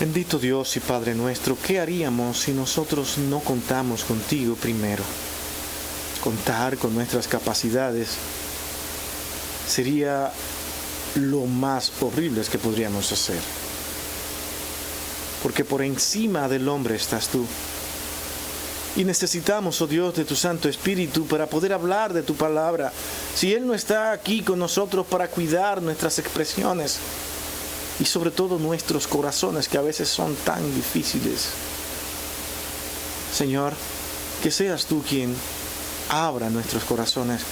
Bendito Dios y Padre nuestro, ¿qué haríamos si nosotros no contamos contigo primero? Contar con nuestras capacidades sería lo más horrible que podríamos hacer. Porque por encima del hombre estás tú. Y necesitamos, oh Dios, de tu Santo Espíritu para poder hablar de tu palabra. Si Él no está aquí con nosotros para cuidar nuestras expresiones y sobre todo nuestros corazones, que a veces son tan difíciles. Señor, que seas tú quien abra nuestros corazones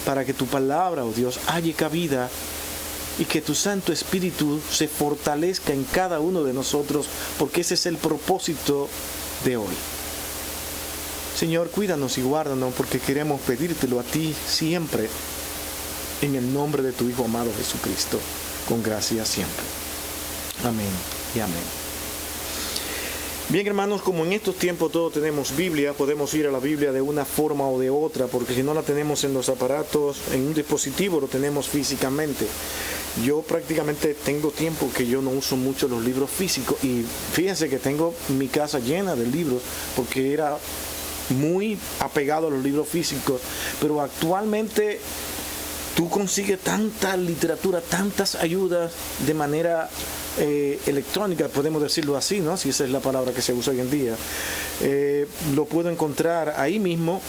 para que tu palabra, oh Dios, halle cabida y que tu Santo Espíritu se fortalezca en cada uno de nosotros, porque ese es el propósito de hoy. Señor, cuídanos y guárdanos, porque queremos pedírtelo a ti siempre, en el nombre de tu Hijo amado Jesucristo, con gracia siempre. Amén y amén. Bien, hermanos, como en estos tiempos todos tenemos Biblia, podemos ir a la Biblia de una forma o de otra, porque si no la tenemos en los aparatos, en un dispositivo, lo tenemos físicamente. Yo prácticamente tengo tiempo que yo no uso mucho los libros físicos, y fíjense que tengo mi casa llena de libros, porque era muy apegado a los libros físicos, pero actualmente tú consigues tanta literatura, tantas ayudas de manera electrónica, podemos decirlo así, ¿no? Si esa es la palabra que se usa hoy en día. Lo puedo encontrar ahí mismo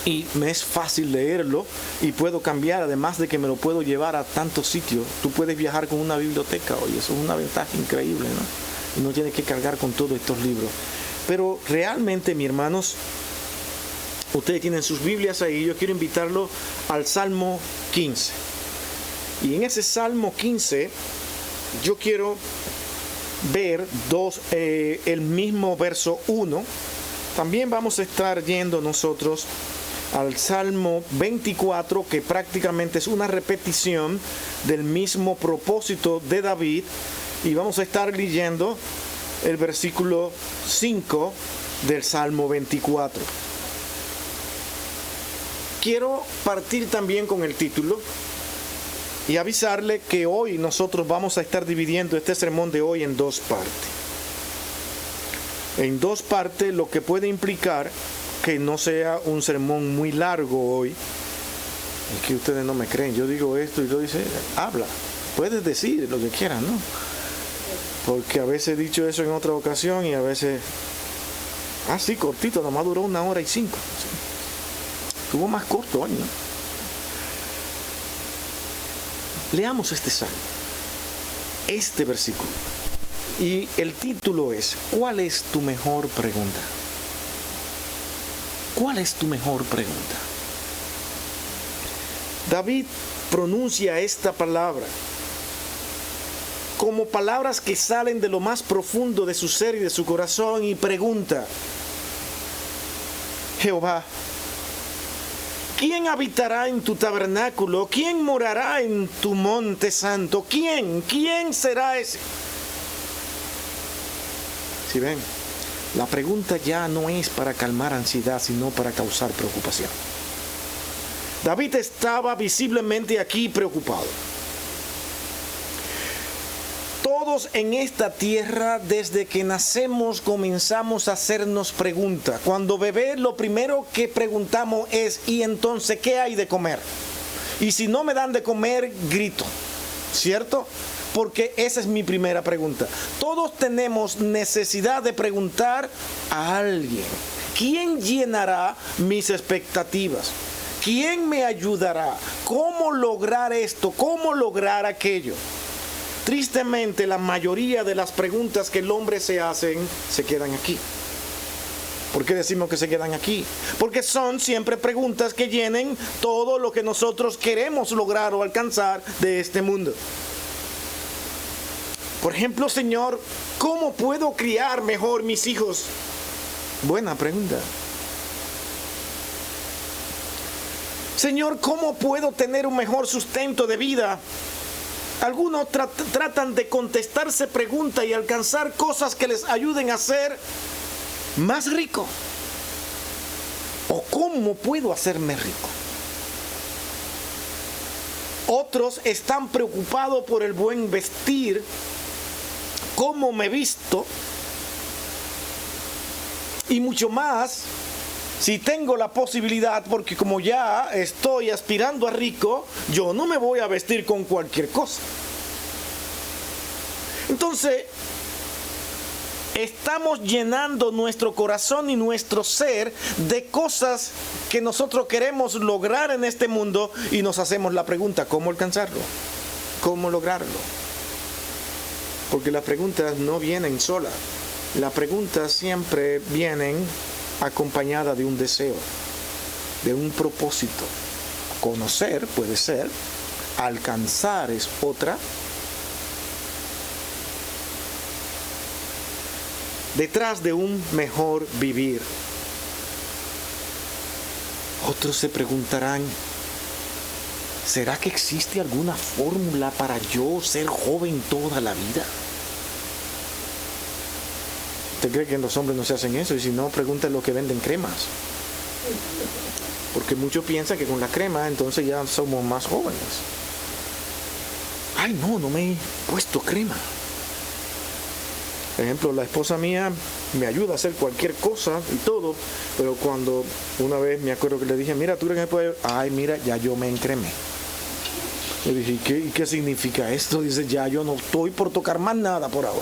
y me es fácil leerlo y puedo cambiar, además de que me lo puedo llevar a tantos sitios. Tú puedes viajar con una biblioteca hoy, eso es una ventaja increíble, ¿no? Y no tienes que cargar con todos estos libros. Pero realmente, mis hermanos, ustedes tienen sus Biblias ahí. Yo quiero invitarlo al Salmo 15. Y en ese Salmo 15, yo quiero ver el mismo verso 1. También vamos a estar yendo nosotros al Salmo 24, que prácticamente es una repetición del mismo propósito de David. Y vamos a estar leyendo el versículo 5 del Salmo 24. Quiero partir también con el título y avisarle que hoy nosotros vamos a estar dividiendo este sermón de hoy en dos partes. En dos partes, lo que puede implicar que no sea un sermón muy largo hoy. Es que ustedes no me creen, yo digo esto y yo dice, habla, puedes decir lo que quieras, ¿no? Porque a veces he dicho eso en otra ocasión y a veces, sí, cortito, nomás duró 1 hora y 5. Estuvo más corto hoy, ¿no? Leamos este salmo, este versículo. Y el título es, ¿cuál es tu mejor pregunta? ¿Cuál es tu mejor pregunta? David pronuncia esta palabra como palabras que salen de lo más profundo de su ser y de su corazón, y pregunta: Jehová, ¿quién habitará en tu tabernáculo? ¿Quién morará en tu monte santo? ¿Quién será ese? Si ven, la pregunta ya no es para calmar ansiedad, sino para causar preocupación. David estaba visiblemente aquí preocupado. Todos en esta tierra, desde que nacemos, comenzamos a hacernos preguntas. Cuando bebé, lo primero que preguntamos es, ¿y entonces qué hay de comer? Y si no me dan de comer, grito, ¿cierto? Porque esa es mi primera pregunta. Todos tenemos necesidad de preguntar a alguien. ¿Quién llenará mis expectativas? ¿Quién me ayudará? ¿Cómo lograr esto? ¿Cómo lograr aquello? Tristemente, la mayoría de las preguntas que el hombre se hacen se quedan aquí. ¿Por qué decimos que se quedan aquí? Porque son siempre preguntas que llenen todo lo que nosotros queremos lograr o alcanzar de este mundo. Por ejemplo, Señor, ¿cómo puedo criar mejor mis hijos? Buena pregunta. Señor, ¿cómo puedo tener un mejor sustento de vida? Algunos tratan de contestarse preguntas y alcanzar cosas que les ayuden a ser más rico. ¿O cómo puedo hacerme rico? Otros están preocupados por el buen vestir, cómo me visto, y mucho más si tengo la posibilidad, porque como ya estoy aspirando a rico, yo no me voy a vestir con cualquier cosa. Entonces, estamos llenando nuestro corazón y nuestro ser de cosas que nosotros queremos lograr en este mundo y nos hacemos la pregunta, ¿cómo alcanzarlo? ¿Cómo lograrlo? Porque las preguntas no vienen solas. Las preguntas siempre vienen acompañadas de un deseo, de un propósito. Conocer puede ser, alcanzar es otra. Detrás de un mejor vivir. Otros se preguntarán, ¿será que existe alguna fórmula para yo ser joven toda la vida? ¿Usted cree que los hombres no se hacen eso? Y si no, pregunten lo que venden cremas. Porque muchos piensan que con la crema entonces ya somos más jóvenes. Ay, no me he puesto crema. Por ejemplo, la esposa mía me ayuda a hacer cualquier cosa y todo, pero cuando una vez me acuerdo que le dije, mira, ¿tú crees que me puedes? Ay, mira, ya yo me encremé. Le dije, ¿y qué significa esto? Dice, ya yo no estoy por tocar más nada por ahora.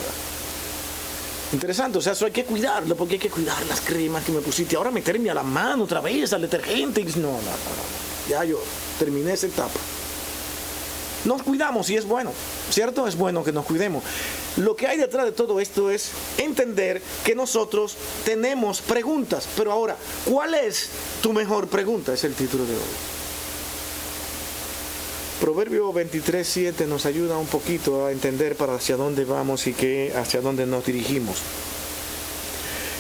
Interesante, o sea, eso hay que cuidarlo, porque hay que cuidar las cremas que me pusiste. Ahora meterme a la mano otra vez, al detergente. No. Ya yo terminé esa etapa. Nos cuidamos y es bueno, ¿cierto? Es bueno que nos cuidemos. Lo que hay detrás de todo esto es entender que nosotros tenemos preguntas. Pero ahora, ¿cuál es tu mejor pregunta? Es el título de hoy. Proverbio 23:7 nos ayuda un poquito a entender para hacia dónde vamos y hacia dónde nos dirigimos.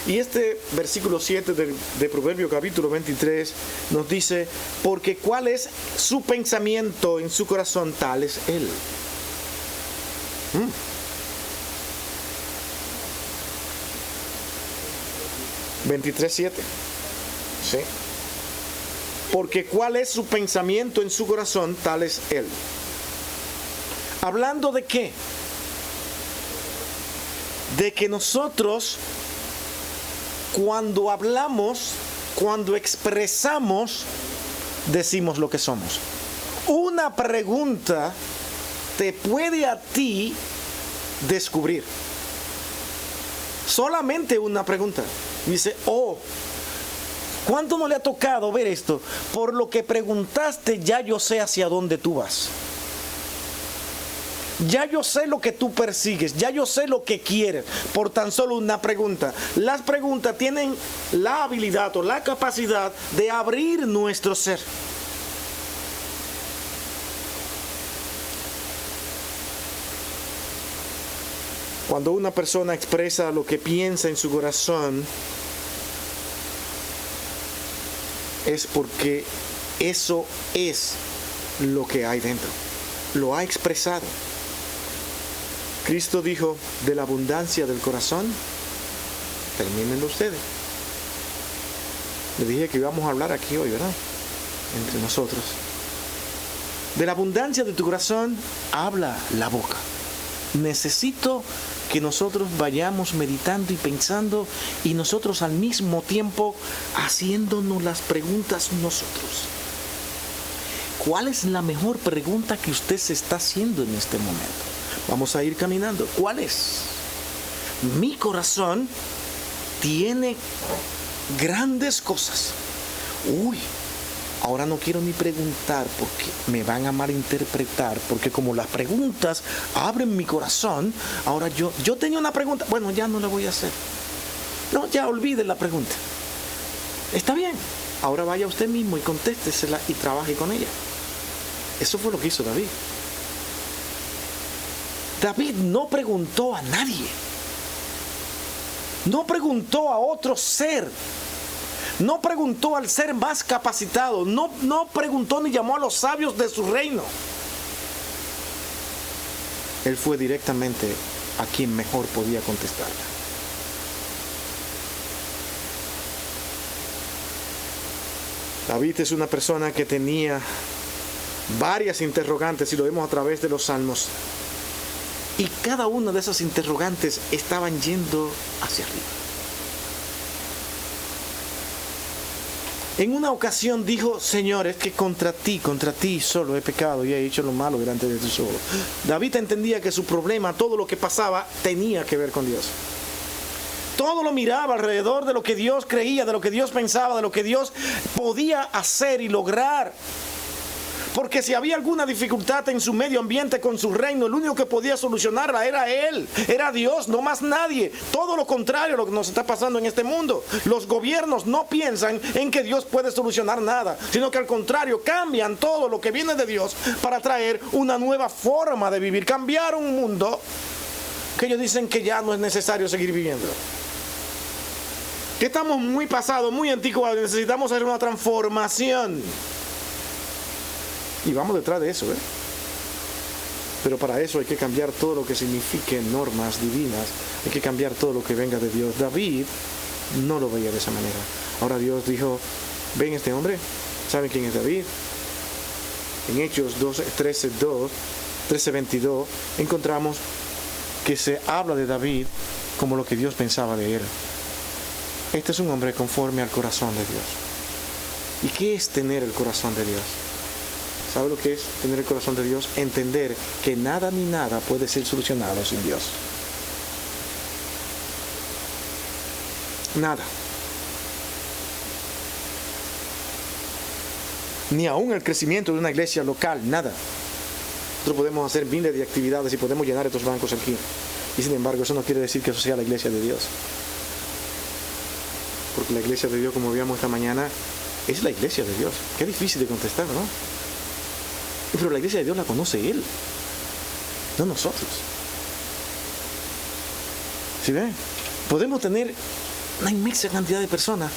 Y este versículo 7 de Proverbio capítulo 23 nos dice, porque cuál es su pensamiento en su corazón, tal es él. 23:7. ¿Sí? Porque cuál es su pensamiento en su corazón, tal es él. ¿Hablando de qué? De que nosotros, cuando hablamos, cuando expresamos, decimos lo que somos. Una pregunta te puede a ti descubrir. Solamente una pregunta. Dice, ¿cuánto no le ha tocado ver esto? Por lo que preguntaste, ya yo sé hacia dónde tú vas. Ya yo sé lo que tú persigues, ya yo sé lo que quieres, por tan solo una pregunta. Las preguntas tienen la habilidad o la capacidad de abrir nuestro ser. Cuando una persona expresa lo que piensa en su corazón, es porque eso es lo que hay dentro. Lo ha expresado. Cristo dijo, de la abundancia del corazón, termínenlo ustedes. Le dije que íbamos a hablar aquí hoy, ¿verdad? Entre nosotros. De la abundancia de tu corazón, habla la boca. Necesito que nosotros vayamos meditando y pensando y nosotros al mismo tiempo haciéndonos las preguntas nosotros. ¿Cuál es la mejor pregunta que usted se está haciendo en este momento? Vamos a ir caminando. ¿Cuál es? Mi corazón tiene grandes cosas. Ahora no quiero ni preguntar porque me van a malinterpretar, porque como las preguntas abren mi corazón, ahora yo tenía una pregunta, bueno, ya no la voy a hacer. No, ya olvide la pregunta. Está bien, ahora vaya usted mismo y contéstesela y trabaje con ella. Eso fue lo que hizo David. David no preguntó a nadie. No preguntó a otro ser. No preguntó al ser más capacitado. No preguntó ni llamó a los sabios de su reino. Él fue directamente a quien mejor podía contestarla. David es una persona que tenía varias interrogantes, y lo vemos a través de los salmos. Y cada una de esas interrogantes estaban yendo hacia arriba. En una ocasión dijo: Señor, es que contra ti solo he pecado y he hecho lo malo delante de tus ojos. David entendía que su problema, todo lo que pasaba, tenía que ver con Dios. Todo lo miraba alrededor de lo que Dios creía, de lo que Dios pensaba, de lo que Dios podía hacer y lograr. Porque si había alguna dificultad en su medio ambiente con su reino, el único que podía solucionarla era Él, era Dios, no más nadie. Todo lo contrario a lo que nos está pasando en este mundo. Los gobiernos no piensan en que Dios puede solucionar nada, sino que al contrario, cambian todo lo que viene de Dios para traer una nueva forma de vivir, cambiar un mundo que ellos dicen que ya no es necesario seguir viviendo. Que estamos muy pasados, muy anticuados, necesitamos hacer una transformación. Y vamos detrás de eso, Pero para eso hay que cambiar todo lo que signifique normas divinas. Hay que cambiar todo lo que venga de Dios. David no lo veía de esa manera. Ahora Dios dijo: ven este hombre. ¿Saben quién es David? En Hechos 13:22 encontramos que se habla de David como lo que Dios pensaba de él. Este es un hombre conforme al corazón de Dios. ¿Y qué es tener el corazón de Dios? ¿Sabe lo que es tener el corazón de Dios? Entender que nada ni nada puede ser solucionado sin Dios. Nada. Ni aún el crecimiento de una iglesia local, nada. Nosotros podemos hacer miles de actividades y podemos llenar estos bancos aquí. Y sin embargo, eso no quiere decir que eso sea la iglesia de Dios. Porque la iglesia de Dios, como veíamos esta mañana, es la iglesia de Dios. Qué difícil de contestar, ¿no? Pero la iglesia de Dios la conoce Él, no nosotros. ¿Sí ven? Podemos tener una inmensa cantidad de personas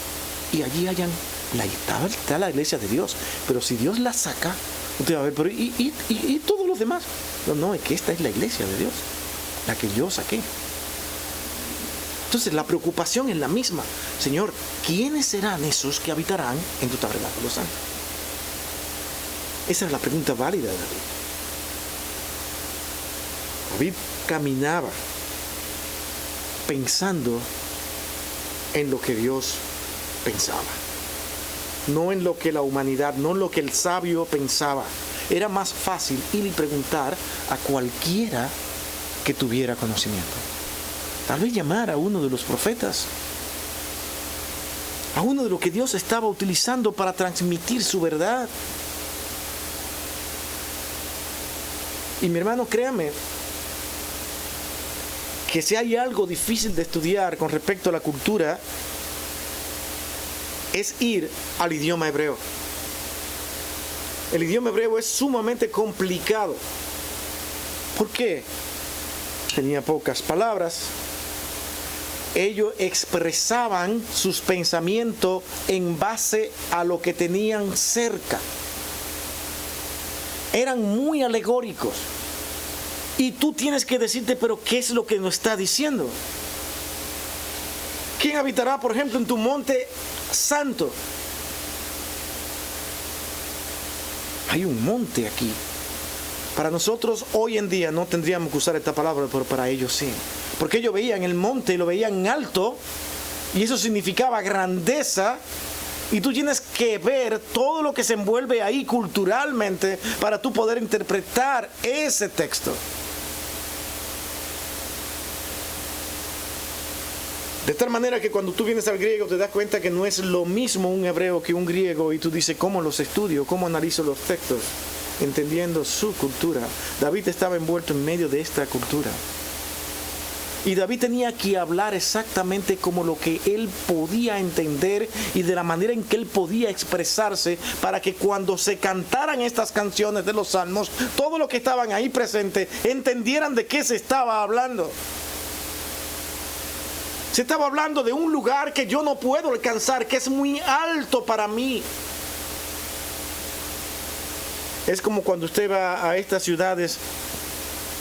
y allí está la iglesia de Dios. Pero si Dios la saca, usted va a ver, pero ¿y todos los demás? No, es que esta es la iglesia de Dios, la que yo saqué. Entonces la preocupación es la misma. Señor, ¿quiénes serán esos que habitarán en tu tabernáculo santo? Esa es la pregunta válida de David. David caminaba pensando en lo que Dios pensaba. No en lo que la humanidad, no en lo que el sabio pensaba. Era más fácil ir y preguntar a cualquiera que tuviera conocimiento. Tal vez llamar a uno de los profetas, a uno de los que Dios estaba utilizando para transmitir su verdad. Y mi hermano, créame, que si hay algo difícil de estudiar con respecto a la cultura, es ir al idioma hebreo. El idioma hebreo es sumamente complicado. ¿Por qué? Tenía pocas palabras. Ellos expresaban sus pensamientos en base a lo que tenían cerca. Eran muy alegóricos. Y tú tienes que decirte, pero ¿qué es lo que nos está diciendo? ¿Quién habitará, por ejemplo, en tu monte santo? Hay un monte aquí. Para nosotros hoy en día no tendríamos que usar esta palabra, pero para ellos sí. Porque ellos veían el monte y lo veían alto, y eso significaba grandeza. Y tú tienes que ver todo lo que se envuelve ahí culturalmente para tú poder interpretar ese texto. De tal manera que cuando tú vienes al griego te das cuenta que no es lo mismo un hebreo que un griego, y tú dices, ¿cómo los estudio? ¿Cómo analizo los textos? Entendiendo su cultura. David estaba envuelto en medio de esta cultura. Y David tenía que hablar exactamente como lo que él podía entender y de la manera en que él podía expresarse, para que cuando se cantaran estas canciones de los salmos, todos los que estaban ahí presentes entendieran de qué se estaba hablando. Se estaba hablando de un lugar que yo no puedo alcanzar, que es muy alto para mí. Es como cuando usted va a estas ciudades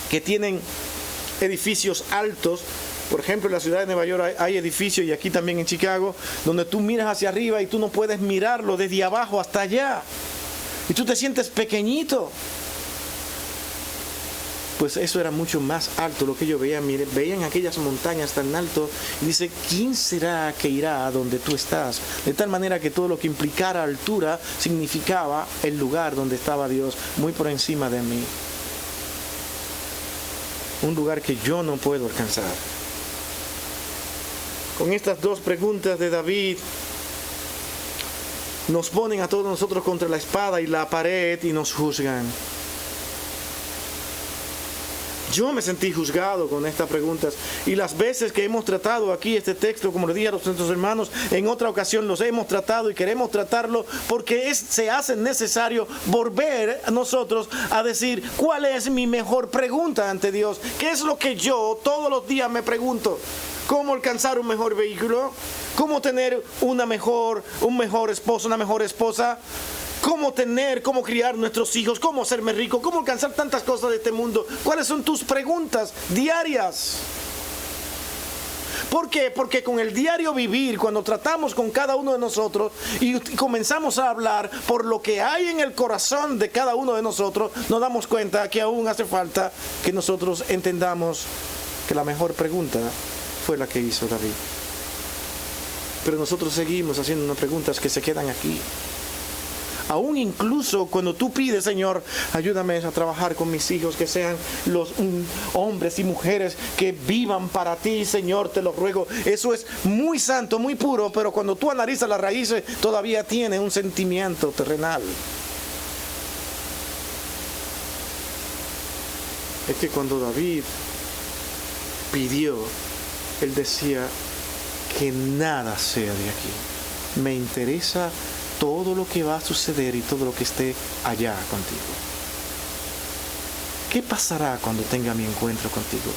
que tienen edificios altos. Por ejemplo, en la ciudad de Nueva York hay edificios, y aquí también en Chicago, donde tú miras hacia arriba y tú no puedes mirarlo desde abajo hasta allá. Y tú te sientes pequeñito. pues eso era mucho más alto lo que ellos veían. Miren, veían aquellas montañas tan alto y dice, ¿quién será que irá a donde tú estás? De tal manera que todo lo que implicara altura significaba el lugar donde estaba Dios, muy por encima de mí. Un lugar que yo no puedo alcanzar. Con estas dos preguntas de David, nos ponen a todos nosotros contra la espada y la pared y nos juzgan. Yo me sentí juzgado con estas preguntas, y las veces que hemos tratado aquí este texto, como le dije a nuestros hermanos, en otra ocasión los hemos tratado y queremos tratarlo porque se hace necesario volver nosotros a decir, ¿cuál es mi mejor pregunta ante Dios? ¿Qué es lo que yo todos los días me pregunto? ¿Cómo alcanzar un mejor vehículo? ¿Cómo tener un mejor esposo, una mejor esposa? ¿Cómo criar nuestros hijos? ¿Cómo hacerme rico? ¿Cómo alcanzar tantas cosas de este mundo? ¿Cuáles son tus preguntas diarias? ¿Por qué? Porque con el diario vivir, cuando tratamos con cada uno de nosotros y comenzamos a hablar por lo que hay en el corazón de cada uno de nosotros, nos damos cuenta que aún hace falta que nosotros entendamos que la mejor pregunta fue la que hizo David. Pero nosotros seguimos haciendo unas preguntas que se quedan aquí. Aún incluso cuando tú pides, Señor, ayúdame a trabajar con mis hijos, que sean los hombres y mujeres que vivan para ti, Señor, te lo ruego. Eso es muy santo, muy puro, pero cuando tú analizas las raíces, todavía tiene un sentimiento terrenal. Es que cuando David pidió, él decía, que nada sea de aquí. Me interesa todo lo que va a suceder y todo lo que esté allá contigo. ¿Qué pasará cuando tenga mi encuentro contigo?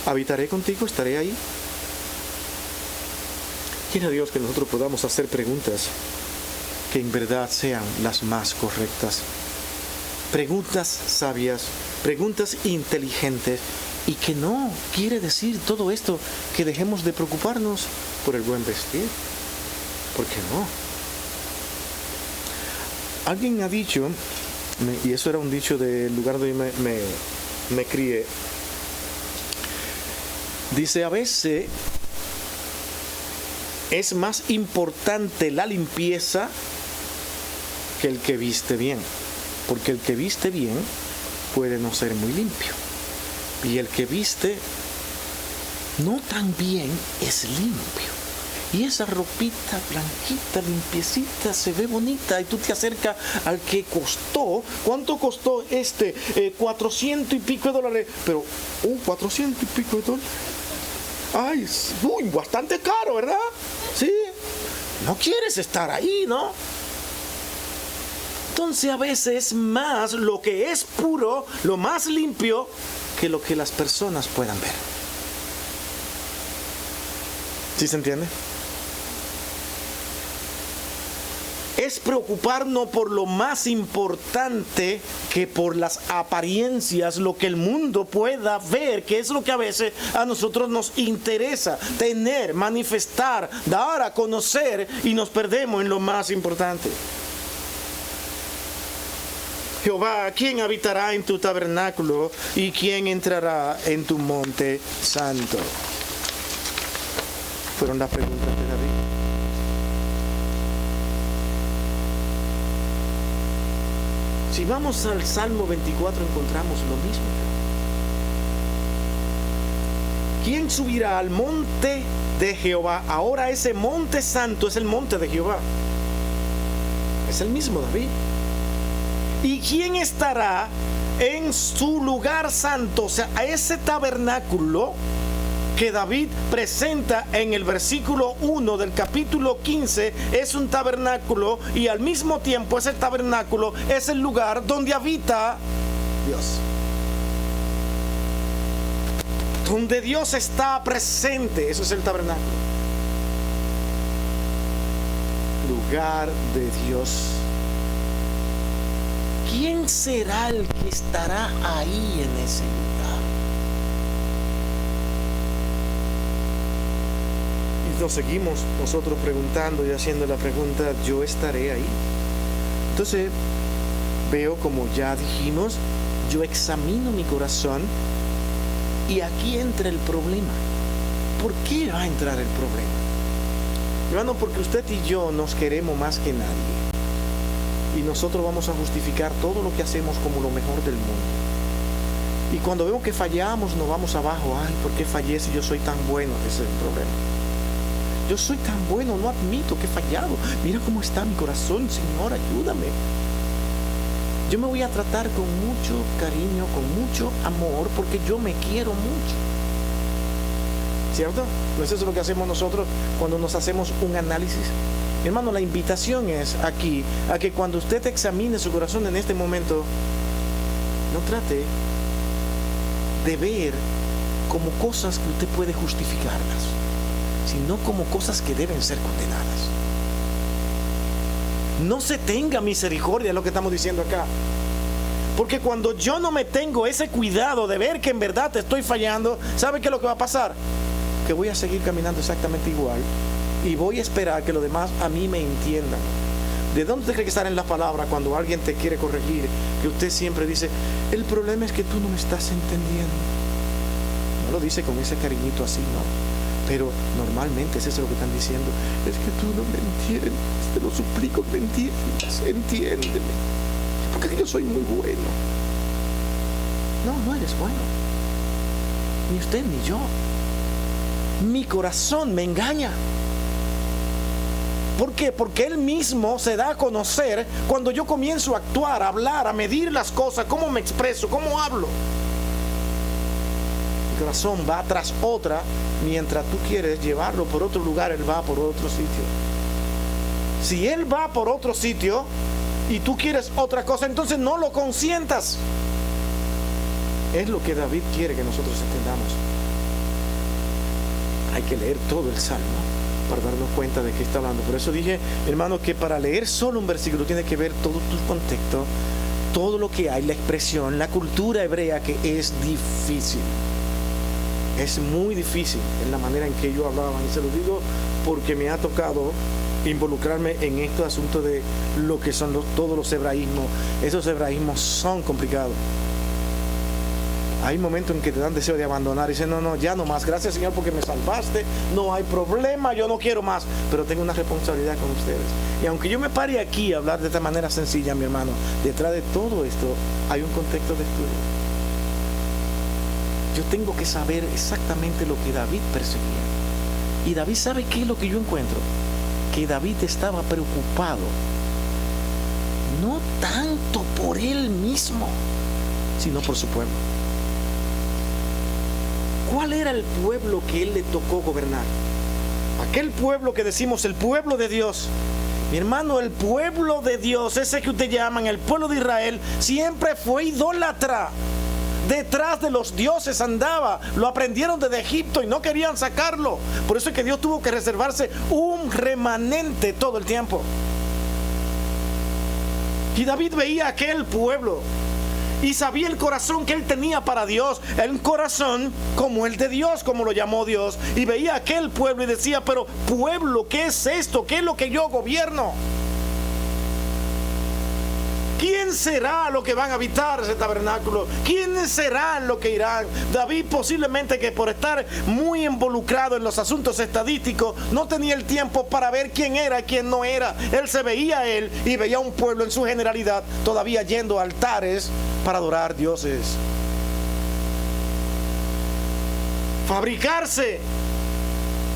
¿Habitaré contigo? ¿Estaré ahí? Quiera Dios que nosotros podamos hacer preguntas que en verdad sean las más correctas. Preguntas sabias, preguntas inteligentes, y que no quiere decir todo esto que dejemos de preocuparnos por el buen vestir. ¿Por qué no? Alguien ha dicho, y eso era un dicho del lugar donde me crié, dice, a veces es más importante la limpieza que el que viste bien, porque el que viste bien puede no ser muy limpio, y el que viste no tan bien es limpio. Y esa ropita blanquita, limpiecita, se ve bonita, y tú te acercas al que costó. ¿Cuánto costó este? 400 y pico de dólares. Pero, 400 y pico de dólares. Ay, bastante caro, ¿verdad? Sí. No quieres estar ahí, ¿no? Entonces a veces es más lo que es puro, lo más limpio, que lo que las personas puedan ver. ¿Sí se entiende? Es preocuparnos por lo más importante que por las apariencias, lo que el mundo pueda ver, que es lo que a veces a nosotros nos interesa tener, manifestar, dar a conocer, y nos perdemos en lo más importante. Jehová, ¿quién habitará en tu tabernáculo y quién entrará en tu monte santo? Fueron las preguntas de David. Si vamos al Salmo 24 encontramos lo mismo. ¿Quién subirá al monte de Jehová? Ahora ese monte santo es el monte de Jehová. Es el mismo David. ¿Y quién estará en su lugar santo? O sea, a ese tabernáculo que David presenta en el versículo 1 del capítulo 15 es un tabernáculo, y al mismo tiempo ese tabernáculo es el lugar donde habita Dios, donde Dios está presente. Eso es el tabernáculo, lugar de Dios. ¿Quién será el que estará ahí en ese lugar? Y nos seguimos nosotros preguntando y haciendo la pregunta, ¿yo estaré ahí? Entonces veo, como ya dijimos, yo examino mi corazón y aquí entra el problema. ¿Por qué va a entrar el problema? Hermano, porque usted y yo nos queremos más que nadie. Y nosotros vamos a justificar todo lo que hacemos como lo mejor del mundo. Y cuando vemos que fallamos, nos vamos abajo. Ay, ¿por qué fallé si yo soy tan bueno? Ese es el problema. Yo soy tan bueno, no admito que he fallado. Mira cómo está mi corazón, Señor, ayúdame. Yo me voy a tratar con mucho cariño, con mucho amor, porque yo me quiero mucho. ¿Cierto? ¿No es eso lo que hacemos nosotros cuando nos hacemos un análisis? Hermano, la invitación es aquí a que cuando usted examine su corazón en este momento, no trate de ver como cosas que usted puede justificarlas, sino como cosas que deben ser condenadas. No se tenga misericordia, es lo que estamos diciendo acá. Porque cuando yo no me tengo ese cuidado de ver que en verdad te estoy fallando, ¿sabe qué es lo que va a pasar? Que voy a seguir caminando exactamente igual y voy a esperar que los demás a mí me entiendan. ¿De dónde usted cree que está en la palabra cuando alguien te quiere corregir? Que usted siempre dice, el problema es que tú no me estás entendiendo. No lo dice con ese cariñito así, ¿no? Pero normalmente es eso lo que están diciendo. Es que tú no me entiendes, te lo suplico, me entiendas, entiéndeme. Porque yo soy muy bueno. No, no eres bueno. Ni usted ni yo. Mi corazón me engaña. ¿Por qué? Porque Él mismo se da a conocer cuando yo comienzo a actuar, a hablar, a medir las cosas, cómo me expreso, cómo hablo. Mi corazón va tras otra, mientras tú quieres llevarlo por otro lugar, Él va por otro sitio. Si Él va por otro sitio y tú quieres otra cosa, entonces no lo consientas. Es lo que David quiere que nosotros entendamos. Hay que leer todo el Salmo para darnos cuenta de qué está hablando. Por eso dije, hermano, que para leer solo un versículo tiene que ver todo tu contexto, todo lo que hay, la expresión, la cultura hebrea, que es difícil. Es muy difícil en la manera en que ellos hablaban. Y se lo digo porque me ha tocado involucrarme en este asunto de lo que son todos los hebraísmos. Esos hebraísmos son complicados. Hay momentos en que te dan deseo de abandonar y dicen, no, ya no más, gracias Señor porque me salvaste, no hay problema, yo no quiero más, pero tengo una responsabilidad con ustedes. Y aunque yo me pare aquí a hablar de esta manera sencilla, mi hermano, detrás de todo esto hay un contexto de estudio. Yo tengo que saber exactamente lo que David perseguía. Y David, ¿sabe qué es lo que yo encuentro? Que David estaba preocupado, no tanto por él mismo, sino por su pueblo. ¿Cuál era el pueblo que él le tocó gobernar? Aquel pueblo que decimos el pueblo de Dios. Mi hermano, el pueblo de Dios, ese que ustedes llaman el pueblo de Israel, siempre fue idólatra. Detrás de los dioses andaba. Lo aprendieron desde Egipto y no querían sacarlo. Por eso es que Dios tuvo que reservarse un remanente todo el tiempo. Y David veía aquel pueblo y sabía el corazón que él tenía para Dios, el corazón como el de Dios, como lo llamó Dios, y veía aquel pueblo y decía, pero pueblo, ¿qué es esto? ¿Qué es lo que yo gobierno? ¿Quién será lo que van a habitar ese tabernáculo? ¿Quiénes serán los que irán? David posiblemente, que por estar muy involucrado en los asuntos estadísticos, no tenía el tiempo para ver quién era y quién no era. Él se veía a él y veía a un pueblo en su generalidad todavía yendo a altares para adorar dioses. Fabricarse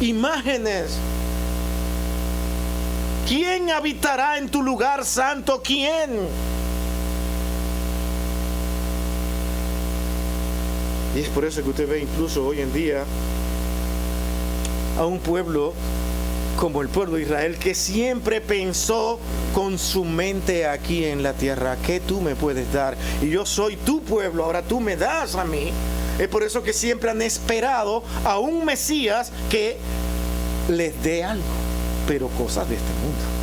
imágenes. ¿Quién habitará en tu lugar santo? ¿Quién? Y es por eso que usted ve incluso hoy en día a un pueblo como el pueblo de Israel, que siempre pensó con su mente aquí en la tierra, ¿qué tú me puedes dar? Y yo soy tu pueblo, ahora tú me das a mí. Es por eso que siempre han esperado a un Mesías que les dé algo, pero cosas de este mundo.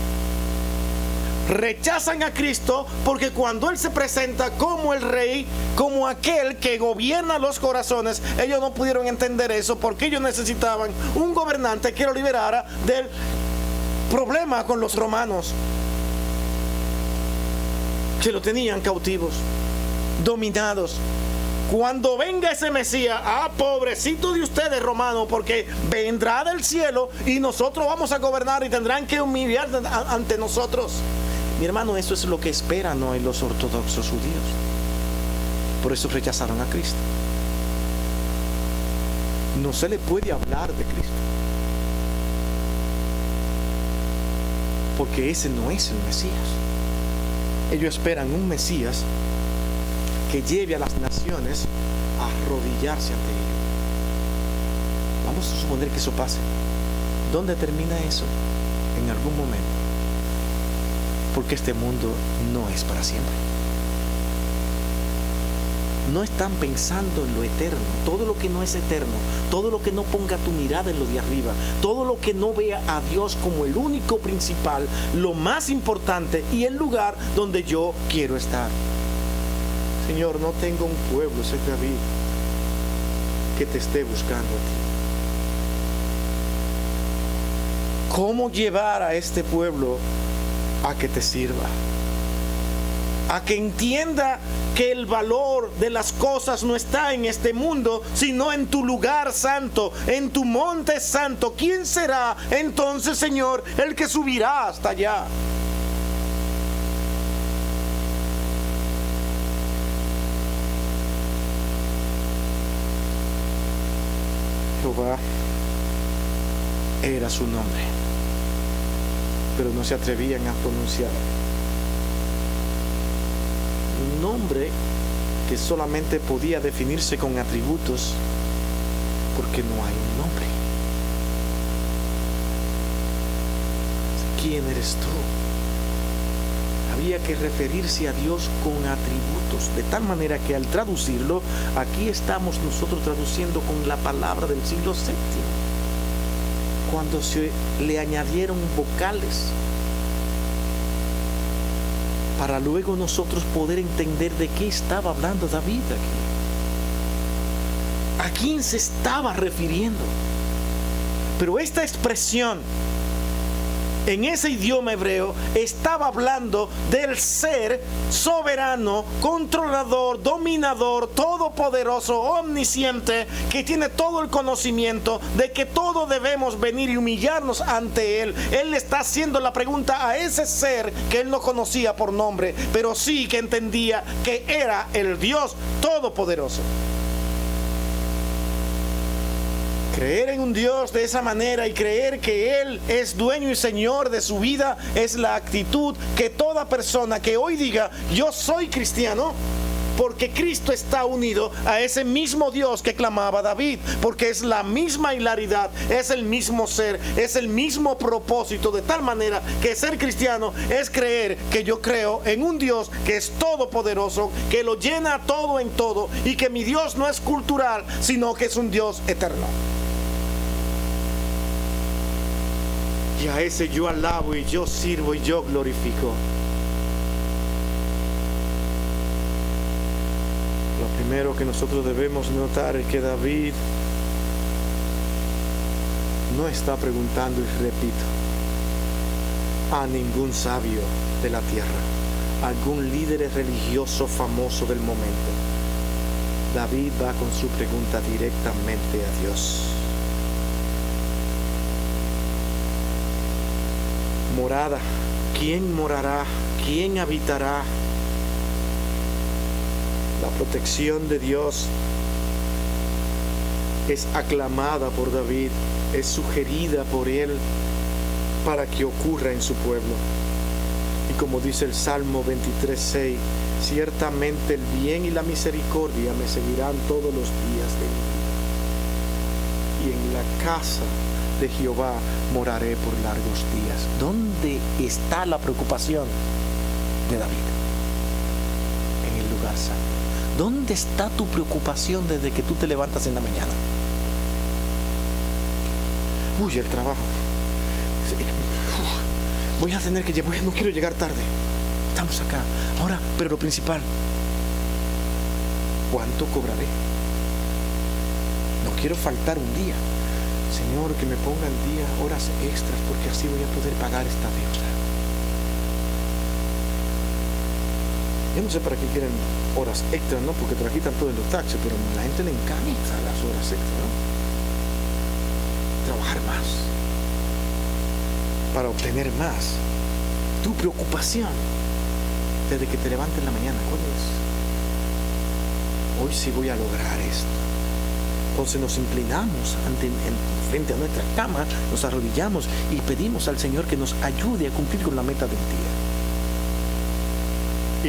Rechazan a Cristo porque cuando Él se presenta como el Rey, como aquel que gobierna los corazones, ellos no pudieron entender eso, porque ellos necesitaban un gobernante que lo liberara del problema con los romanos, que lo tenían cautivos. dominados. Cuando venga ese Mesías, pobrecito de ustedes, romanos, porque vendrá del cielo y nosotros vamos a gobernar y tendrán que humillar ante nosotros. Mi hermano, eso es lo que esperan hoy los ortodoxos judíos. Por eso rechazaron a Cristo. No se le puede hablar de Cristo, porque ese no es el Mesías. Ellos esperan un Mesías que lleve a las naciones a arrodillarse ante ellos. Vamos a suponer que eso pase. ¿Dónde termina eso? En algún momento. Porque este mundo no es para siempre. No están pensando en lo eterno. Todo lo que no es eterno, todo lo que no ponga tu mirada en lo de arriba, todo lo que no vea a Dios como el único principal, lo más importante y el lugar donde yo quiero estar. Señor, no tengo un pueblo, ese David, que te esté buscando a ti. ¿Cómo llevar a este pueblo a que te sirva? A que entienda que el valor de las cosas no está en este mundo, sino en tu lugar santo, en tu monte santo. ¿Quién será entonces, Señor, el que subirá hasta allá? Jehová era su nombre, pero no se atrevían a pronunciar. Un nombre que solamente podía definirse con atributos, porque no hay un nombre. ¿Quién eres tú? Había que referirse a Dios con atributos, de tal manera que al traducirlo, aquí estamos nosotros traduciendo con la palabra del siglo VII, cuando se le añadieron vocales, para luego nosotros poder entender de qué estaba hablando David aquí. ¿A quién se estaba refiriendo? Pero esta expresión en ese idioma hebreo estaba hablando del ser soberano, controlador, dominador, todopoderoso, omnisciente, que tiene todo el conocimiento de que todos debemos venir y humillarnos ante Él. Él le está haciendo la pregunta a ese ser que Él no conocía por nombre, pero sí que entendía que era el Dios todopoderoso. Creer en un Dios de esa manera y creer que Él es dueño y Señor de su vida es la actitud que toda persona que hoy diga yo soy cristiano, porque Cristo está unido a ese mismo Dios que clamaba David, porque es la misma hilaridad, es el mismo ser, es el mismo propósito, de tal manera que ser cristiano es creer que yo creo en un Dios que es todopoderoso, que lo llena todo en todo, y que mi Dios no es cultural, sino que es un Dios eterno. Y a ese yo alabo y yo sirvo y yo glorifico. Lo primero que nosotros debemos notar es que David no está preguntando, y repito, a ningún sabio de la tierra, algún líder religioso famoso del momento. David va con su pregunta directamente a Dios. Morada, ¿quién morará? ¿Quién habitará? La protección de Dios es aclamada por David, es sugerida por él para que ocurra en su pueblo. Y como dice el Salmo 23:6, ciertamente el bien y la misericordia me seguirán todos los días de mi vida, y en la casa de Jehová moraré por largos días. ¿Dónde está la preocupación de David? En el lugar santo. ¿Dónde está tu preocupación desde que tú te levantas en la mañana? Uy, el trabajo. Voy a tener que llevar, no quiero llegar tarde. Estamos acá. Ahora, pero lo principal, ¿cuánto cobraré? No quiero faltar un día. Señor, que me ponga al día horas extras, porque así voy a poder pagar esta deuda. Yo no sé para qué quieren horas extras, ¿no? Porque te la quitan todos los taxes, pero a la gente le encanta las horas extras, ¿no? Trabajar más para obtener más. Tu preocupación desde que te levantes en la mañana, ¿cuál es? Hoy sí voy a lograr esto. Entonces nos inclinamos frente a nuestra cama, nos arrodillamos y pedimos al Señor que nos ayude a cumplir con la meta del día.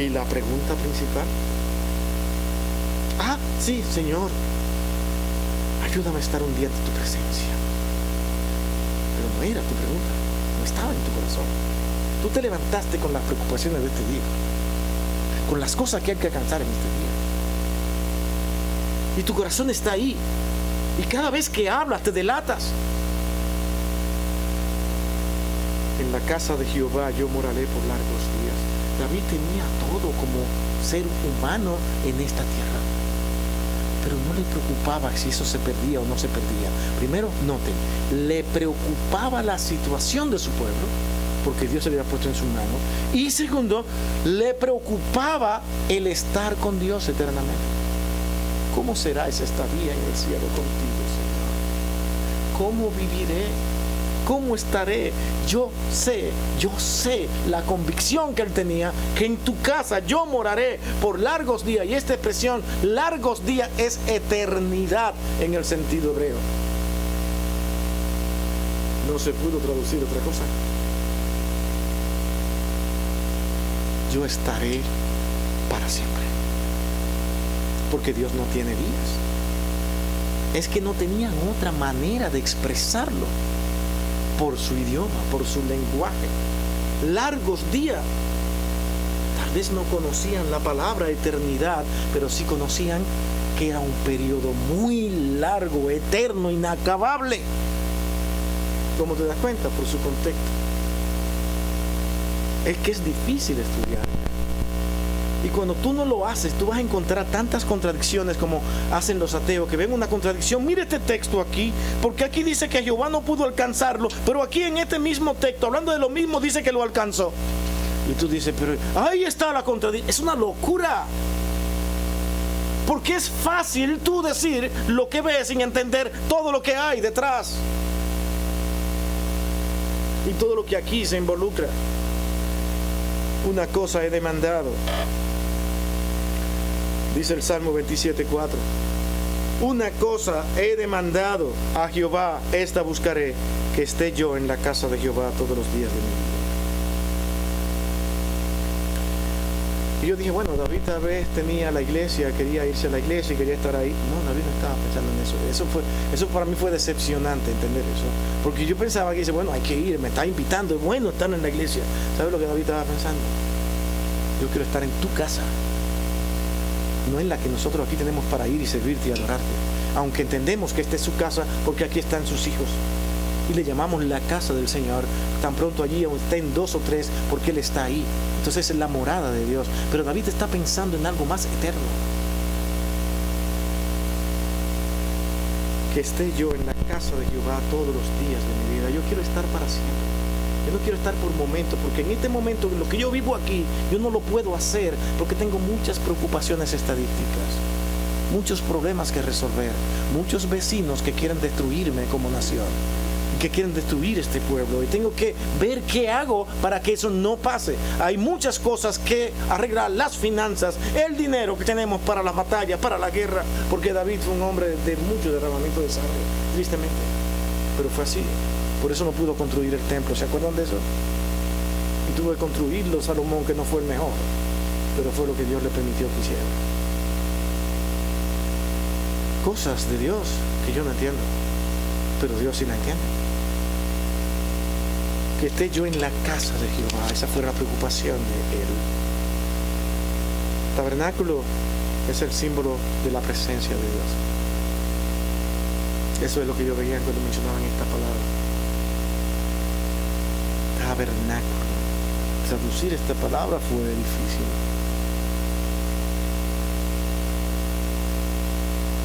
Y la pregunta principal: sí, Señor, ayúdame a estar un día ante tu presencia. Pero no era tu pregunta, no estaba en tu corazón. Tú te levantaste con las preocupaciones de este día, con las cosas que hay que alcanzar en este día. Y tu corazón está ahí. Y cada vez que hablas te delatas. En la casa de Jehová yo moraré por largos días. David tenía todo como ser humano en esta tierra, pero no le preocupaba si eso se perdía o no se perdía. Primero, noten, le preocupaba la situación de su pueblo, porque Dios se le había puesto en su mano. Y segundo, le preocupaba el estar con Dios eternamente. ¿Cómo será esa estadía en el cielo contigo, Señor? ¿Cómo viviré? ¿Cómo estaré? Yo sé la convicción que él tenía, que en tu casa yo moraré por largos días. Y esta expresión, largos días, es eternidad en el sentido hebreo. No se pudo traducir otra cosa. Yo estaré para siempre. Porque Dios no tiene días. Es que no tenían otra manera de expresarlo. Por su idioma, por su lenguaje. Largos días. Tal vez no conocían la palabra eternidad, pero sí conocían que era un periodo muy largo, eterno, inacabable. ¿Cómo te das cuenta? Por su contexto. Es que es difícil estudiar. Y cuando tú no lo haces, tú vas a encontrar tantas contradicciones como hacen los ateos, que ven una contradicción. Mire este texto aquí, porque aquí dice que Jehová no pudo alcanzarlo, pero aquí en este mismo texto, hablando de lo mismo, dice que lo alcanzó. Y tú dices, pero ahí está la contradicción. Es una locura. Porque es fácil tú decir lo que ves sin entender todo lo que hay detrás. Y todo lo que aquí se involucra. Una cosa he demandado. Dice el Salmo 27:4. Una cosa he demandado a Jehová, esta buscaré, que esté yo en la casa de Jehová todos los días de mi vida. Y yo dije, bueno, David tal vez tenía la iglesia, quería irse a la iglesia y quería estar ahí. No, David no estaba pensando en eso. Eso para mí fue decepcionante entender eso. Porque yo pensaba que dice, bueno, hay que ir, me está invitando, es bueno estar en la iglesia. ¿Sabes lo que David estaba pensando? Yo quiero estar en tu casa, no en la que nosotros aquí tenemos para ir y servirte y adorarte. Aunque entendemos que esta es su casa, porque aquí están sus hijos. Y le llamamos la casa del Señor. Tan pronto allí estén 2 o 3, porque Él está ahí. Entonces es la morada de Dios. Pero David está pensando en algo más eterno. Que esté yo en la casa de Jehová todos los días de mi vida. Yo quiero estar para siempre. Yo no quiero estar por momentos, porque en este momento, lo que yo vivo aquí, yo no lo puedo hacer, porque tengo muchas preocupaciones estadísticas, muchos problemas que resolver, muchos vecinos que quieren destruirme como nación, que quieren destruir este pueblo, y tengo que ver qué hago para que eso no pase. Hay muchas cosas que arreglar, las finanzas, el dinero que tenemos para las batallas, para la guerra, porque David fue un hombre de mucho derramamiento de sangre, tristemente, pero fue así. Por eso no pudo construir el templo. ¿Se acuerdan de eso? Y tuvo que construirlo Salomón, que no fue el mejor, pero fue lo que Dios le permitió que hiciera. Cosas de Dios que yo no entiendo, pero Dios sí la entiende. Que esté yo en la casa de Jehová, esa fue la preocupación de él. Tabernáculo es el símbolo de la presencia de Dios. Eso es lo que yo veía cuando mencionaban esta palabra. Tabernáculo. Traducir esta palabra fue difícil.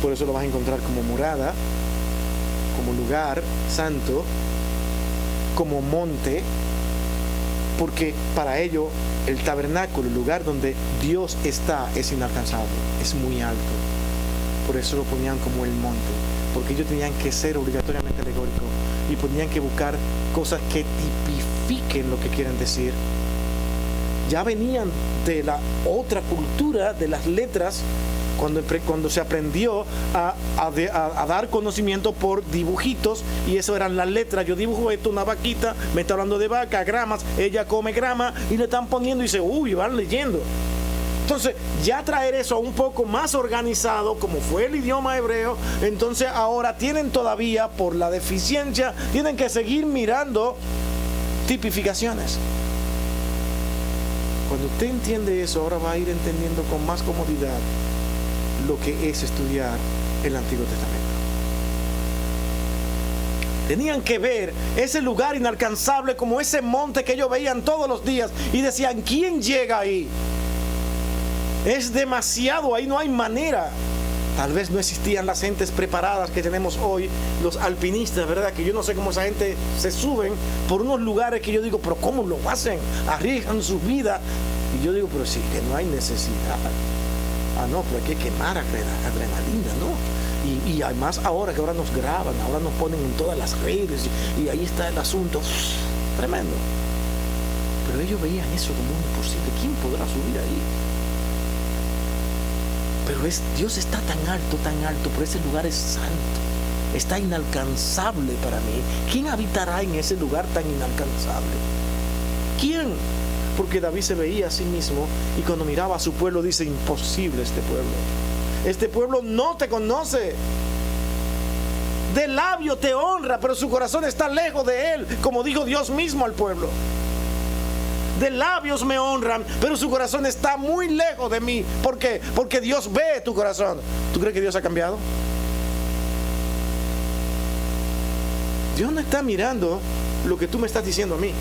Por eso lo vas a encontrar como morada, como lugar santo, como monte, porque para ellos el tabernáculo, el lugar donde Dios está, es inalcanzable, es muy alto. Por eso lo ponían como el monte, porque ellos tenían que ser obligatoriamente alegóricos y tenían que buscar cosas que tipifiquen lo que quieren decir. Ya venían de la otra cultura, de las letras, cuando se aprendió a dar conocimiento por dibujitos, y eso eran las letras. Yo dibujo esto, una vaquita, me está hablando de vaca, gramas, ella come grama, y le están poniendo y dice, uy, van leyendo. Entonces, ya traer eso un poco más organizado, como fue el idioma hebreo, entonces ahora tienen todavía, por la deficiencia, tienen que seguir mirando tipificaciones. Cuando usted entiende eso, ahora va a ir entendiendo con más comodidad lo que es estudiar el Antiguo Testamento. Tenían que ver ese lugar inalcanzable como ese monte que ellos veían todos los días y decían, ¿quién llega ahí? Es demasiado, ahí no hay manera. Tal vez no existían las gentes preparadas que tenemos hoy, los alpinistas, ¿verdad? Que yo no sé cómo esa gente se suben por unos lugares que yo digo, pero ¿cómo lo hacen? Arriesgan su vida. Y yo digo, pero sí, que no hay necesidad. Ah, no, pero hay que quemar adrenalina, ¿no? Y además ahora que ahora nos graban, ahora nos ponen en todas las redes y ahí está el asunto. Tremendo. Pero ellos veían eso como imposible. ¿Quién podrá subir ahí? Pero Dios está tan alto, pero ese lugar es santo. Está inalcanzable para mí. ¿Quién habitará en ese lugar tan inalcanzable? ¿Quién? Porque David se veía a sí mismo y cuando miraba a su pueblo dice, imposible este pueblo. Este pueblo no te conoce. De labio te honra, pero su corazón está lejos de él, como dijo Dios mismo al pueblo. De labios me honran, pero su corazón está muy lejos de mí. ¿Por qué? Porque Dios ve tu corazón. ¿Tú crees que Dios ha cambiado? Dios no está mirando lo que tú me estás diciendo a mí.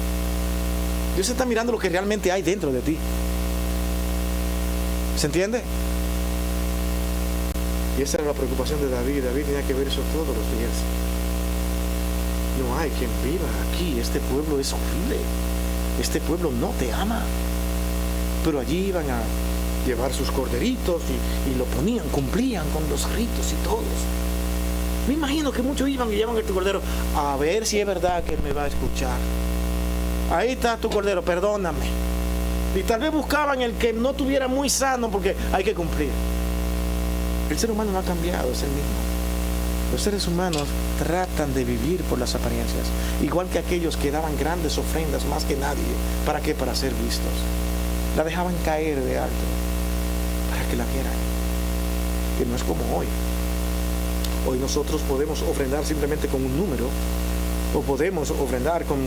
Dios está mirando lo que realmente hay dentro de ti. ¿Se entiende? Y esa era la preocupación de David. David tenía que ver eso todos los días. No hay quien viva aquí. Este pueblo es horrible. Este pueblo no te ama. Pero allí iban a llevar sus corderitos y lo ponían, cumplían con los ritos y todos. Me imagino que muchos iban y llevan este cordero a ver si es verdad que él me va a escuchar. Ahí está tu cordero, perdóname. Y tal vez buscaban el que no tuviera muy sano porque hay que cumplir. El ser humano no ha cambiado, es el mismo. Los seres humanos tratan de vivir por las apariencias, igual que aquellos que daban grandes ofrendas más que nadie. ¿Para qué? Para ser vistos. La dejaban caer de alto para que la vieran. Que no es como hoy. Hoy nosotros podemos ofrendar simplemente con un número, o podemos ofrendar con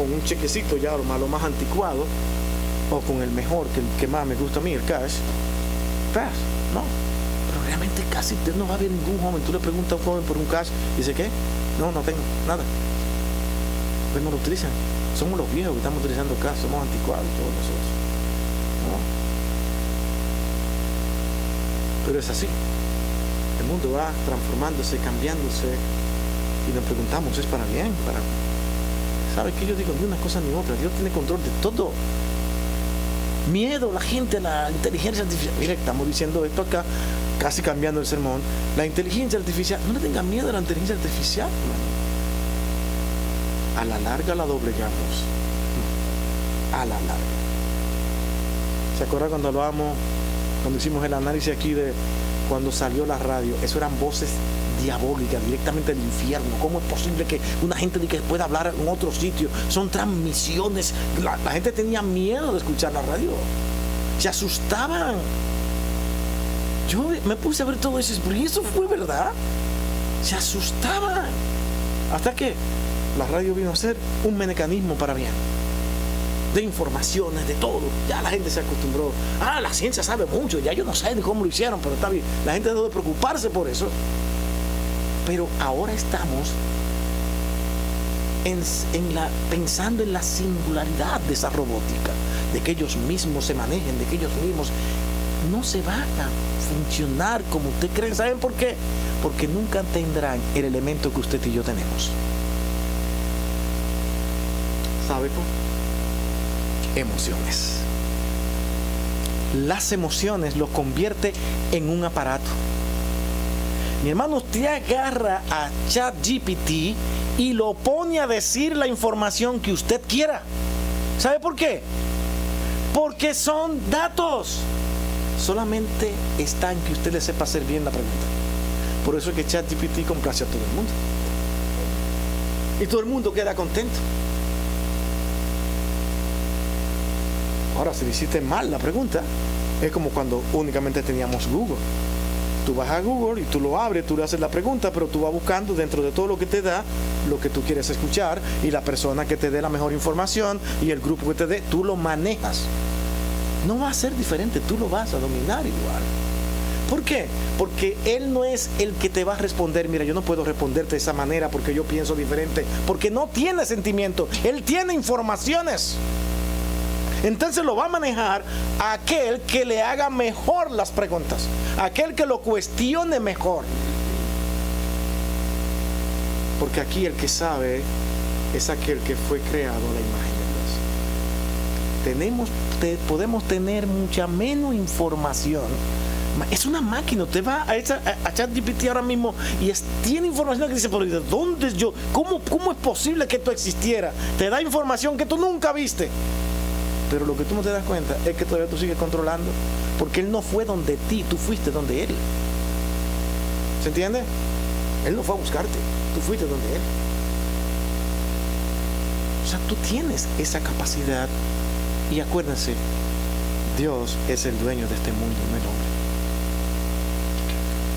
un chequecito ya lo más anticuado, o con el mejor, que más me gusta a mí, el cash. No. Pero realmente casi no va a haber ningún joven. Tú le preguntas a un joven por un cash y dice, ¿qué? No tengo nada. Pues no lo utilizan. Somos los viejos que estamos utilizando cash, somos anticuados todos nosotros, ¿no? Pero es así. El mundo va transformándose, cambiándose, y nos preguntamos, ¿es para bien? ¿Sabes qué? Yo digo, ni una cosa ni otra. Dios tiene control de todo. Miedo la gente a la inteligencia artificial. Mire, estamos diciendo esto acá, casi cambiando el sermón. La inteligencia artificial, no le tengan miedo a la inteligencia artificial, hermano. A la larga la doblegamos. A la larga. ¿Se acuerdan cuando hicimos el análisis aquí de cuando salió la radio? Eso eran voces diabólicas, directamente del infierno. ¿Cómo es posible que una gente que pueda hablar en otro sitio? Son transmisiones. La gente tenía miedo de escuchar la radio. Se asustaban. Yo me puse a ver todo eso, pero eso fue verdad. Se asustaban. Hasta que la radio vino a ser un mecanismo para bien. De informaciones, de todo. Ya la gente se acostumbró. La ciencia sabe mucho. Ya yo no sé ni cómo lo hicieron, pero está bien. La gente debe preocuparse por eso. Pero ahora estamos pensando en la singularidad de esa robótica, de que ellos mismos se manejen, de que ellos mismos no se van a funcionar como usted cree. ¿Saben por qué? Porque nunca tendrán el elemento que usted y yo tenemos. ¿Sabe cuerpo? Emociones. Las emociones lo convierte en un aparato. Mi hermano, usted agarra a ChatGPT y lo pone a decir la información que usted quiera. ¿Sabe por qué? Porque son datos. Solamente está en que usted le sepa hacer bien la pregunta. Por eso es que ChatGPT complace a todo el mundo. Y todo el mundo queda contento. Ahora, si le hiciste mal la pregunta, es como cuando únicamente teníamos Google. Tú vas a Google y tú lo abres, tú le haces la pregunta, pero tú vas buscando dentro de todo lo que te da, lo que tú quieres escuchar, y la persona que te dé la mejor información y el grupo que te dé, tú lo manejas. No va a ser diferente, tú lo vas a dominar igual. ¿Por qué? Porque él no es el que te va a responder, mira, yo no puedo responderte de esa manera porque yo pienso diferente, porque no tiene sentimiento, él tiene informaciones. Entonces lo va a manejar aquel que le haga mejor las preguntas, aquel que lo cuestione mejor. Porque aquí el que sabe es aquel que fue creado a la imagen de Dios. Podemos tener mucha menos información. Es una máquina. Usted va a ChatGPT ahora mismo y tiene información que dice, pero ¿de dónde es yo? ¿Cómo es posible que esto existiera? Te da información que tú nunca viste. Pero lo que tú no te das cuenta es que todavía tú sigues controlando, porque él no fue donde ti, tú fuiste donde él. ¿Se entiende? Él no fue a buscarte, tú fuiste donde él. O sea, tú tienes esa capacidad. Y acuérdense, Dios es el dueño de este mundo, no el hombre.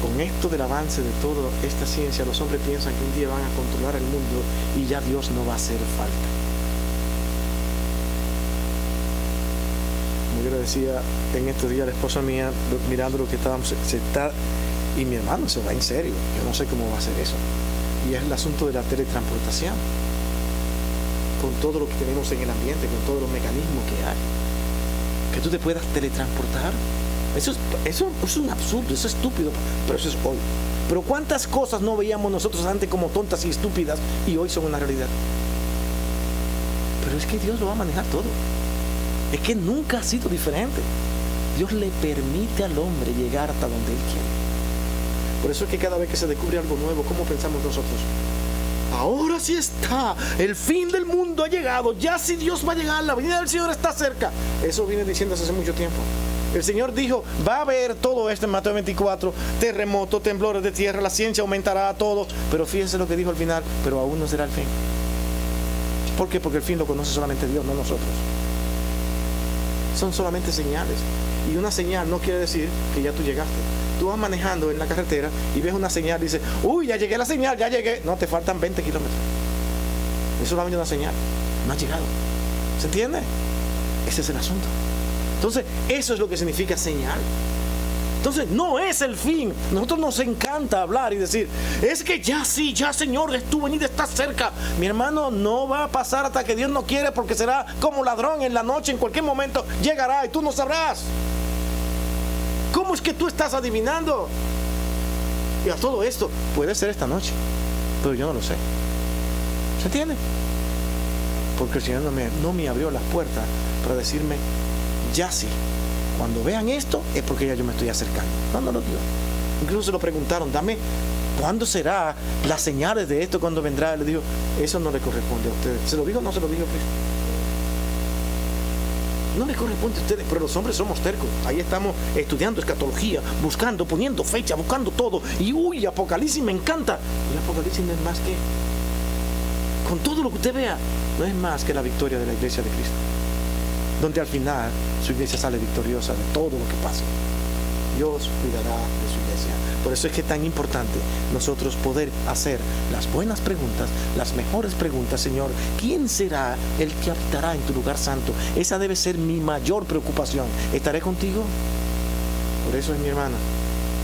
Con esto del avance de toda esta ciencia, los hombres piensan que un día van a controlar el mundo y ya Dios no va a hacer falta. Yo le decía en estos días a la esposa mía, mirando lo que estábamos, y mi hermano se va en serio, yo no sé cómo va a ser eso. Y es el asunto de la teletransportación, con todo lo que tenemos en el ambiente, con todos los mecanismos que hay, que tú te puedas teletransportar. Eso es un absurdo, eso es estúpido, pero eso es hoy. Pero cuántas cosas no veíamos nosotros antes como tontas y estúpidas y hoy son una realidad. Pero es que Dios lo va a manejar todo. Es que nunca ha sido diferente. Dios le permite al hombre llegar hasta donde Él quiere. Por eso es que cada vez que se descubre algo nuevo, ¿cómo pensamos nosotros? Ahora sí está, el fin del mundo ha llegado, ya sí Dios va a llegar, la venida del Señor está cerca. Eso viene diciéndose hace mucho tiempo. El Señor dijo, va a haber todo esto en Mateo 24, terremotos, temblores de tierra, la ciencia aumentará todo. Pero fíjense lo que dijo al final, pero aún no será el fin. ¿Por qué? Porque el fin lo conoce solamente Dios, no nosotros. Son solamente señales. Y una señal no quiere decir que ya tú llegaste. Tú vas manejando en la carretera y ves una señal y dices, uy, ya llegué a la señal, ya llegué. No, te faltan 20 kilómetros. Es solamente una señal. No has llegado. ¿Se entiende? Ese es el asunto. Entonces, eso es lo que significa señal. Entonces, no es el fin. Nosotros nos encanta hablar y decir, es que ya sí, ya Señor, tu venida está cerca. Mi hermano, no va a pasar hasta que Dios no quiere, porque será como ladrón en la noche, en cualquier momento llegará y tú no sabrás. ¿Cómo es que tú estás adivinando? Y a todo esto, puede ser esta noche, pero yo no lo sé. ¿Se entiende? Porque el Señor no me abrió las puertas para decirme, ya sí. Cuando vean esto es porque ya yo me estoy acercando. No lo digo. Incluso se lo preguntaron, dame, ¿cuándo será las señales de esto? ¿Cuándo vendrá? Le dijo, eso no le corresponde a ustedes. ¿Se lo dijo o no se lo dijo? No le corresponde a ustedes, pero los hombres somos tercos. Ahí estamos estudiando escatología, buscando, poniendo fecha, buscando todo. Y uy, Apocalipsis me encanta. Y Apocalipsis no es más que, con todo lo que usted vea, no es más que la victoria de la iglesia de Cristo, donde al final su iglesia sale victoriosa de todo lo que pasa. Dios cuidará de su iglesia. Por eso es que es tan importante nosotros poder hacer las buenas preguntas, las mejores preguntas. Señor, ¿quién será el que habitará en tu lugar santo? Esa debe ser mi mayor preocupación. ¿Estaré contigo? Por eso es, mi hermana,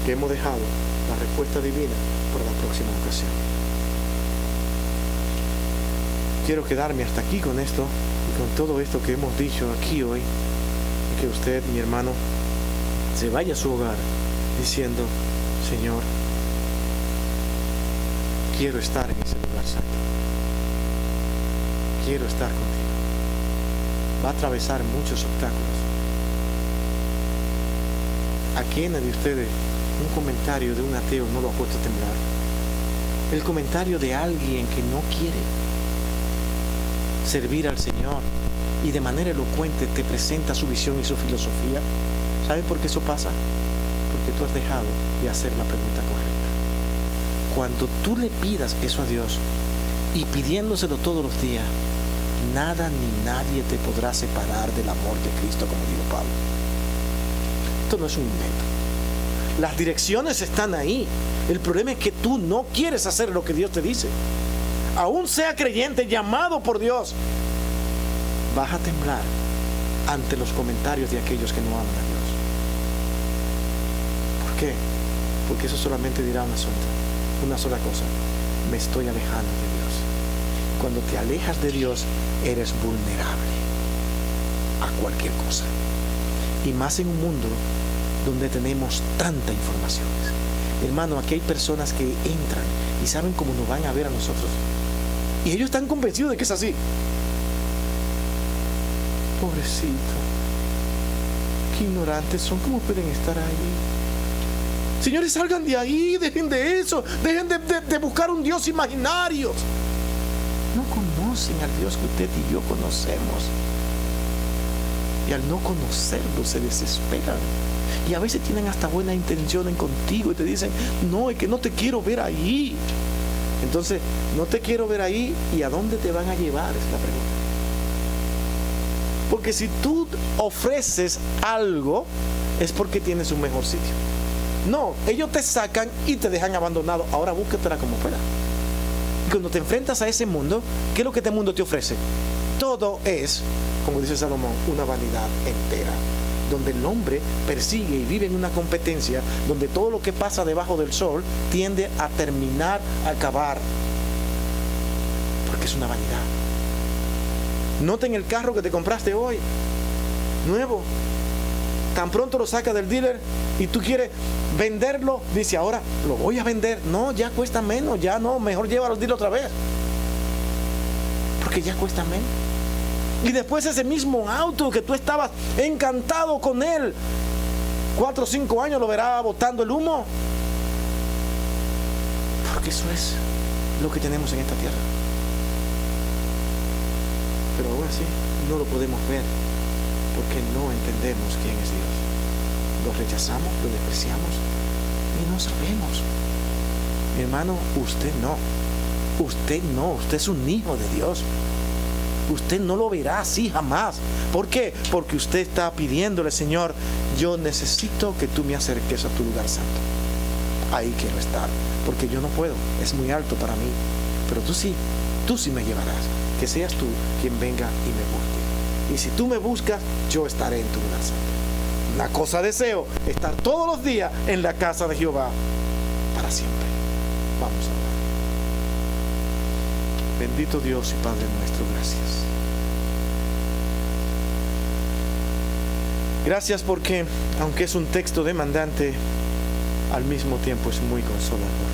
que hemos dejado la respuesta divina para la próxima ocasión. Quiero quedarme hasta aquí con esto y con todo esto que hemos dicho aquí hoy, y que usted, mi hermano, se vaya a su hogar diciendo, Señor, quiero estar en ese lugar santo. quiero estar contigo. Va a atravesar muchos obstáculos. ¿A quién de ustedes un comentario de un ateo no lo ha puesto a temblar? El comentario de alguien que no quiere servir al Señor y de manera elocuente te presenta su visión y su filosofía. ¿Saben por qué eso pasa? Porque tú has dejado de hacer la pregunta correcta. Cuando tú le pidas eso a Dios y pidiéndoselo todos los días, nada ni nadie te podrá separar del amor de Cristo, como dijo Pablo. Esto no es un invento. Las direcciones están ahí. El problema es que tú no quieres hacer lo que Dios te dice. Aún sea creyente, llamado por Dios, vas a temblar ante los comentarios de aquellos que no aman a Dios. ¿Por qué? Porque eso solamente dirá una sola cosa: me estoy alejando de Dios. Cuando te alejas de Dios, eres vulnerable a cualquier cosa. Y más en un mundo donde tenemos tanta información. Hermano, aquí hay personas que entran y saben cómo nos van a ver a nosotros. Y ellos están convencidos de que es así. Pobrecito. Qué ignorantes son. ¿Cómo pueden estar ahí? Señores, salgan de ahí. Dejen de eso. Dejen de buscar un Dios imaginario. No conocen al Dios que usted y yo conocemos. Y al no conocerlo se desesperan. Y a veces tienen hasta buena intención en contigo y te dicen: no, es que no te quiero ver ahí. Entonces, no te quiero ver ahí, ¿y a dónde te van a llevar? Es la pregunta. Porque si tú ofreces algo, es porque tienes un mejor sitio. No, ellos te sacan y te dejan abandonado. Ahora búsquetela como pueda. Y cuando te enfrentas a ese mundo, ¿qué es lo que este mundo te ofrece? Todo es, como dice Salomón, una vanidad entera, donde el hombre persigue y vive en una competencia, donde todo lo que pasa debajo del sol tiende a terminar, a acabar, porque es una vanidad. Noten el carro que te compraste hoy, nuevo, tan pronto lo sacas del dealer y tú quieres venderlo, dice: ahora lo voy a vender. No, ya cuesta menos, ya no, mejor llévalo al dealer otra vez, porque ya cuesta menos. Y después ese mismo auto que tú estabas encantado con él, 4 o 5 años lo verás botando el humo. Porque eso es lo que tenemos en esta tierra. Pero aún así no lo podemos ver, porque no entendemos quién es Dios. Lo rechazamos, lo despreciamos y no sabemos. Mi hermano, usted no. Usted es un hijo de Dios. Usted no lo verá así jamás. ¿Por qué? Porque usted está pidiéndole: Señor, yo necesito que tú me acerques a tu lugar santo. Ahí quiero estar, porque yo no puedo, es muy alto para mí. Pero tú sí me llevarás. Que seas tú quien venga y me busque. Y si tú me buscas, yo estaré en tu lugar santo. Una cosa deseo: estar todos los días en la casa de Jehová para siempre. Vamos a orar. Bendito Dios y Padre nuestro, gracias. Gracias porque, aunque es un texto demandante, al mismo tiempo es muy consolador.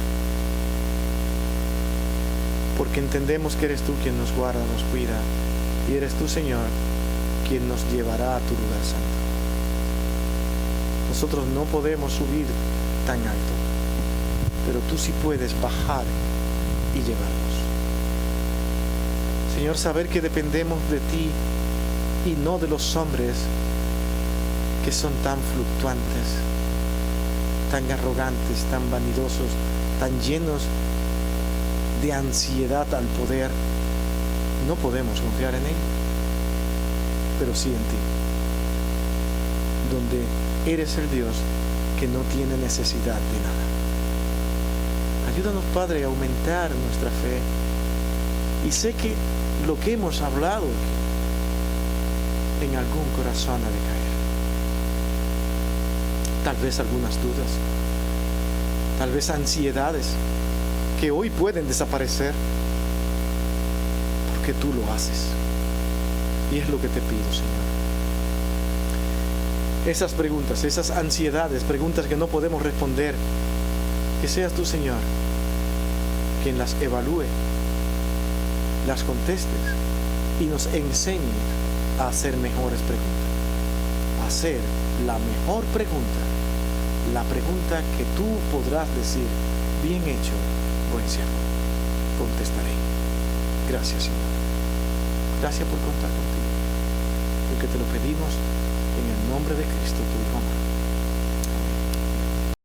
Porque entendemos que eres tú quien nos guarda, nos cuida, y eres tú, Señor, quien nos llevará a tu lugar santo. Nosotros no podemos subir tan alto, pero tú sí puedes bajar y llevarnos. Señor, saber que dependemos de ti y no de los hombres que son tan fluctuantes, tan arrogantes, tan vanidosos, tan llenos de ansiedad al poder. No podemos confiar en ellos, pero sí en ti, donde eres el Dios que no tiene necesidad de nada. Ayúdanos, Padre, a aumentar nuestra fe. Y sé que lo que hemos hablado en algún corazón ha de caer. Tal vez algunas dudas, tal vez ansiedades que hoy pueden desaparecer porque tú lo haces. Y es lo que te pido, Señor. Esas preguntas, esas ansiedades, preguntas que no podemos responder, que seas tú, Señor, quien las evalúe, las contestes y nos enseñe a hacer mejores preguntas. A hacer la mejor pregunta, la pregunta que tú podrás decir, bien hecho, buen siervo, contestaré. Gracias, Señor. Gracias por contar contigo, porque te lo pedimos en el nombre de Cristo.